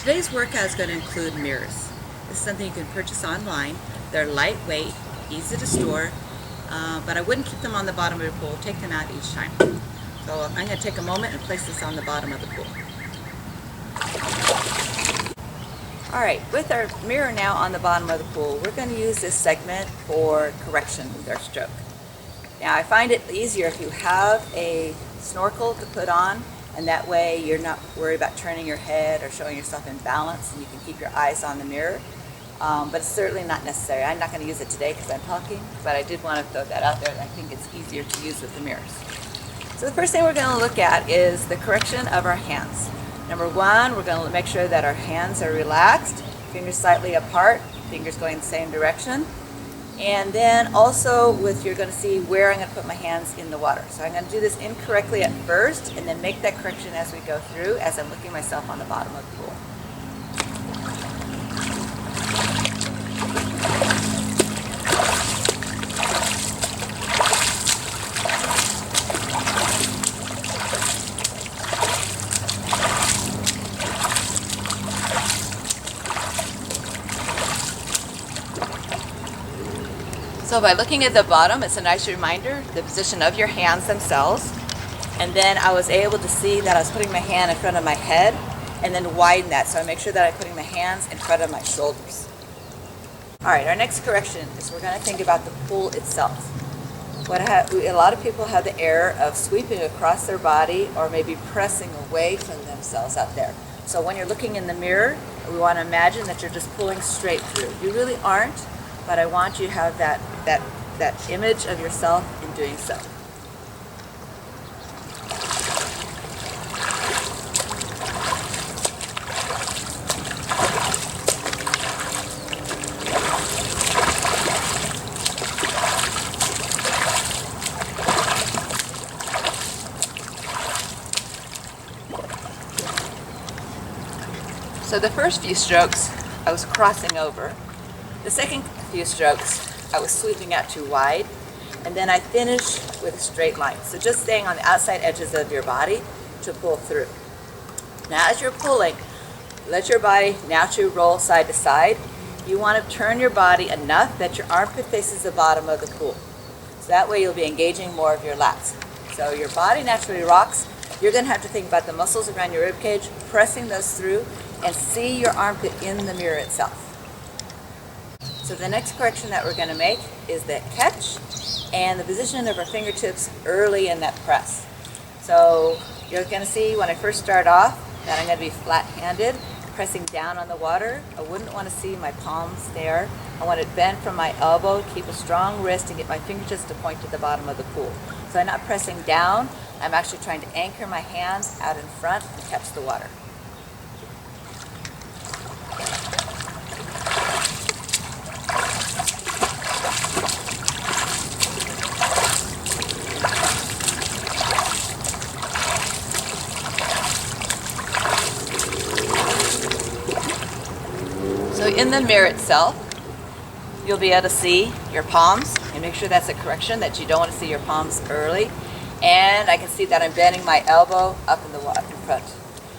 Today's workout is going to include mirrors. This is something you can purchase online. They're lightweight, easy to store, but I wouldn't keep them on the bottom of the pool. Take them out each time. So I'm going to take a moment and place this on the bottom of the pool. Alright, with our mirror now on the bottom of the pool, we're going to use this segment for correction with our stroke. Now I find it easier if you have a snorkel to put on, and that way you're not worried about turning your head or showing yourself in balance, and you can keep your eyes on the mirror. But it's certainly not necessary. I'm not going to use it today because I'm talking, but I did want to throw that out there, and I think it's easier to use with the mirrors. So the first thing we're going to look at is the correction of our hands. Number one, we're going to make sure that our hands are relaxed, fingers slightly apart, fingers going the same direction. And then also you're going to see where I'm going to put my hands in the water. So I'm going to do this incorrectly at first and then make that correction as we go through as I'm looking myself on the bottom of the pool. So by looking at the bottom, it's a nice reminder, the position of your hands themselves. And then I was able to see that I was putting my hand in front of my head and then widen that. So I make sure that I'm putting my hands in front of my shoulders. All right, our next correction is we're going to think about the pool itself. A lot of people have the error of sweeping across their body or maybe pressing away from themselves out there. So when you're looking in the mirror, we want to imagine that you're just pulling straight through. You really aren't. But I want you to have that image of yourself in doing so. So the first few strokes, I was crossing over. The second few strokes, I was sweeping out too wide, and then I finished with a straight line. So just staying on the outside edges of your body to pull through. Now as you're pulling, let your body naturally roll side to side. You want to turn your body enough that your armpit faces the bottom of the pool. So that way you'll be engaging more of your lats. So your body naturally rocks. You're going to have to think about the muscles around your rib cage, pressing those through, and see your armpit in the mirror itself. So the next correction that we're going to make is the catch and the position of our fingertips early in that press. So you're going to see when I first start off that I'm going to be flat-handed, pressing down on the water. I wouldn't want to see my palms there. I want it bent from my elbow, keep a strong wrist, and get my fingertips to point to the bottom of the pool. So I'm not pressing down. I'm actually trying to anchor my hands out in front and catch the water. So in the mirror itself, you'll be able to see your palms, and make sure that's a correction that you don't want to see your palms early. And I can see that I'm bending my elbow up in the water in front.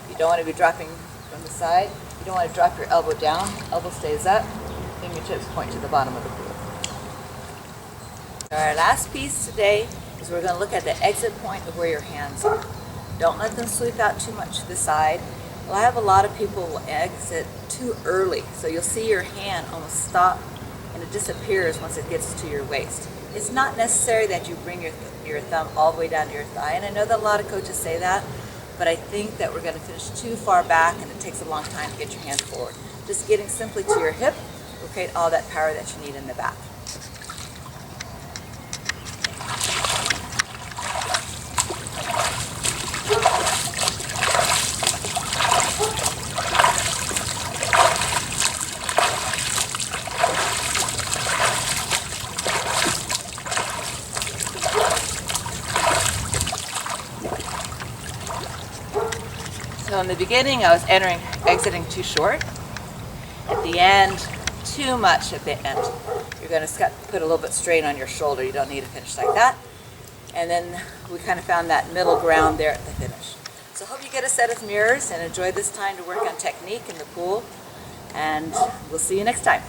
You don't want to be dropping from the side. You don't want to drop your elbow down. Elbow stays up. Fingertips point to the bottom of the pool. Our last piece today is we're going to look at the exit point of where your hands are. Don't let them sweep out too much to the side. Well, I have a lot of people will exit too early, so you'll see your hand almost stop and it disappears once it gets to your waist. It's not necessary that you bring your thumb all the way down to your thigh, and I know that a lot of coaches say that, but I think that we're going to finish too far back and it takes a long time to get your hand forward. Just getting simply to your hip will create all that power that you need in the back. So in the beginning, I was exiting too short. At the end, too much at the end. You're going to put a little bit strain on your shoulder. You don't need to finish like that. And then we kind of found that middle ground there at the finish. So I hope you get a set of mirrors and enjoy this time to work on technique in the pool. And we'll see you next time.